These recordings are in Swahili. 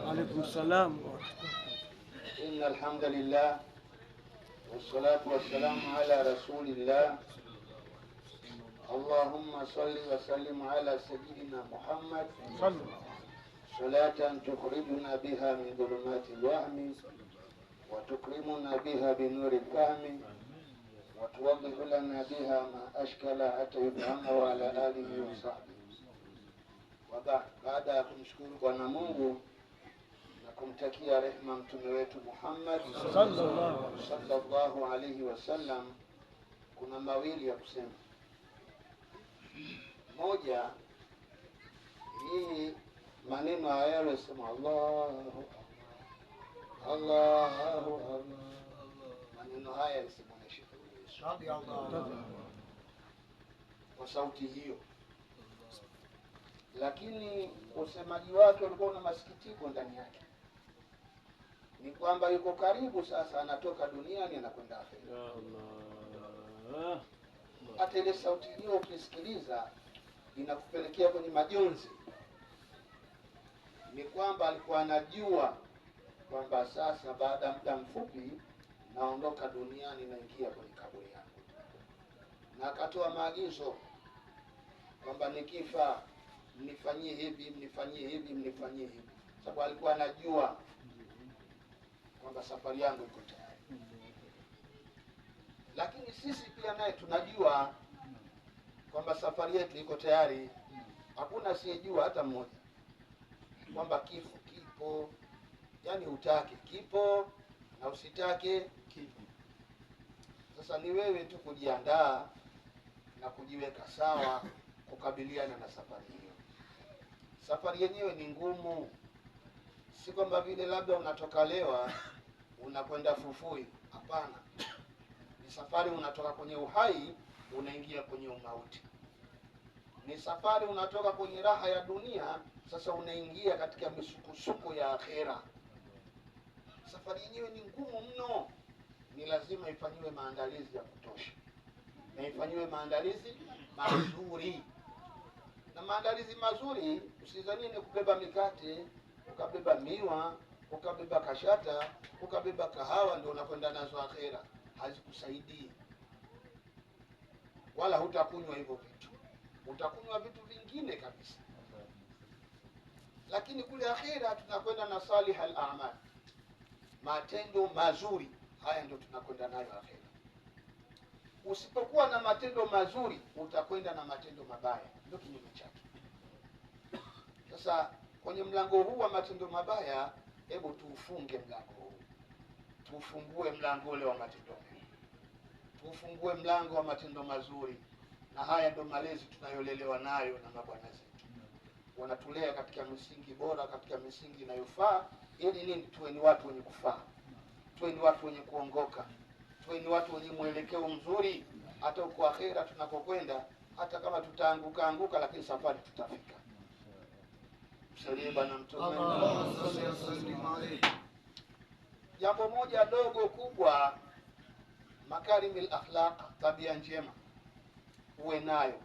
عليكم السلام. إن الحمد لله والصلاة والسلام على رسول الله. اللهم صل وسلم على سيدنا محمد صلاة تخرجنا بها من ظلمات الوهم وتكرمنا بها بنور الفهم وتوضح لنا بها ما أشكل حتى يفهمه وعلى آله وصحبه. وبعد, baada ya kumshukuru Bwana Mungu na kumtakia rehema mtume wetu Muhammad sallallahu alaihi wasallam, kuna mawili ya kusema. Moja, hii maneno haya yaliyosema Allahu Allahu Allah, maneno haya yasimuoneshe kwa sauti hiyo, lakini usemaji wake ulikuwa una masikitiko ndani yake. Ni kwamba yuko karibu sasa, anatoka duniani anakwenda akhera. Hata ile sauti hiyo ukisikiliza inakupelekea kwenye majonzi. Ni kwamba alikuwa anajua kwamba sasa baada ya muda mfupi naondoka duniani, naingia kwenye kaburi yangu, na akatoa maagizo kwamba nikifa mnifanyie hivi, mnifanyie hivi, mnifanyie hivi, sababu alikuwa anajua kwamba safari yangu iko tayari. Lakini sisi pia naye tunajua kwamba safari yetu iko tayari. Hakuna asiyejua hata mmoja kwamba kifo kipo, yani utake kipo na usitake kipo. Sasa ni wewe tu kujiandaa na kujiweka sawa kukabiliana na safari hiyo. Safari yenyewe ni ngumu, si kwamba vile labda unatoka Lewa unakwenda Fufui. Hapana, ni safari unatoka kwenye uhai unaingia kwenye umauti. Ni safari unatoka kwenye raha ya dunia sasa unaingia katika misukosuko ya akhera. Safari yenyewe ni ngumu mno, ni lazima ifanyiwe maandalizi ya kutosha, na ifanyiwe maandalizi mazuri. Na maandalizi mazuri usizanie ni kubeba mikate, ukabeba miwa, ukabeba kashata, ukabeba kahawa ndio unakwenda nazo akhera. Hazikusaidii, wala hutakunywa hivyo vitu, utakunywa vitu vingine kabisa. Lakini kule akhera tunakwenda na salihal a'mal, matendo mazuri. Haya ndio tunakwenda nayo akhera. Usipokuwa na matendo mazuri utakwenda na matendo mabaya, ndio kinyume chake. Sasa kwenye mlango huu wa matendo mabaya, hebu tuufunge mlango huu, tuufungue mlango ule wa matendo mema, tuufungue mlango wa matendo mazuri. Na haya ndio malezi tunayolelewa nayo na mabwana zetu, wanatulea katika misingi bora, katika misingi inayofaa. Ili nini? Tuwe ni watu wenye kufaa, tuwe ni watu wenye kuongoka, tuwe ni watu wenye mwelekeo mzuri. Hata uko akhera tunakokwenda, hata kama tutaanguka, lakini safari tutafika. Msalie Bwana Mtume. Jambo moja dogo kubwa, makarimil akhlaq, tabia njema uwe nayo.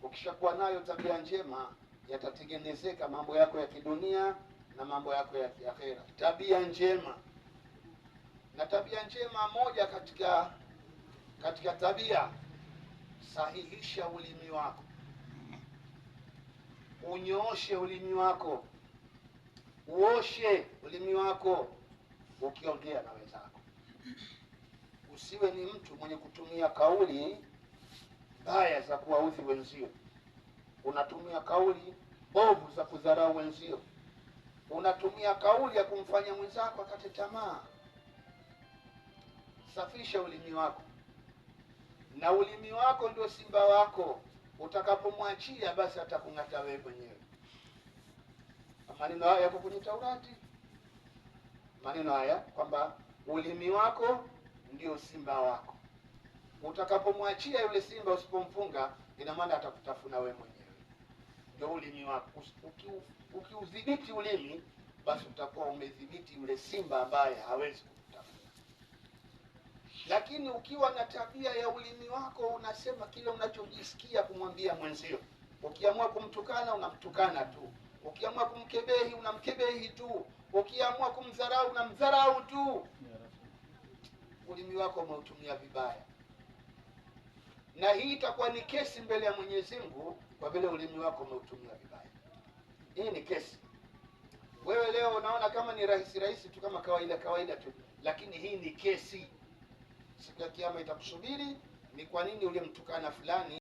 Ukishakuwa nayo tabia njema, yatatengenezeka mambo yako ya kidunia na mambo yako ya kiakhera. Tabia njema. Na tabia njema moja katika tabia, sahihisha ulimi wako, unyooshe ulimi wako, uoshe ulimi wako ukiongea na wenzako. Usiwe ni mtu mwenye kutumia kauli mbaya za kuwaudhi wenzio, unatumia kauli bovu za kudharau wenzio, unatumia kauli ya kumfanya mwenzako akate tamaa. Safisha ulimi wako, na ulimi wako ndio simba wako. Utakapomwachia basi atakung'ata wewe mwenyewe. Maneno haya yako kwenye Taurati, maneno haya kwamba ulimi wako ndio simba wako. Utakapomwachia yule simba, usipomfunga, ina maana atakutafuna wewe mwenyewe. ndio ulimi wako. Ukiudhibiti ulimi, basi utakuwa umedhibiti yule simba ambaye hawezi kukutafuna. Lakini ukiwa na tabia ya ulimi wako unasema kile unachojisikia kumwambia mwenzio, ukiamua kumtukana unamtukana tu, ukiamua kumkebehi unamkebehi tu, ukiamua kumdharau unamdharau tu, ulimi wako umeutumia vibaya, na hii itakuwa ni kesi mbele ya Mwenyezi Mungu kwa vile ulimi wako umeutumia vibaya. Hii ni kesi. Wewe leo unaona kama ni rahisi tu, kama kawaida tu, lakini hii ni kesi. Siku ya Kiyama itakusubiri, ni kwa nini ulimtukana fulani.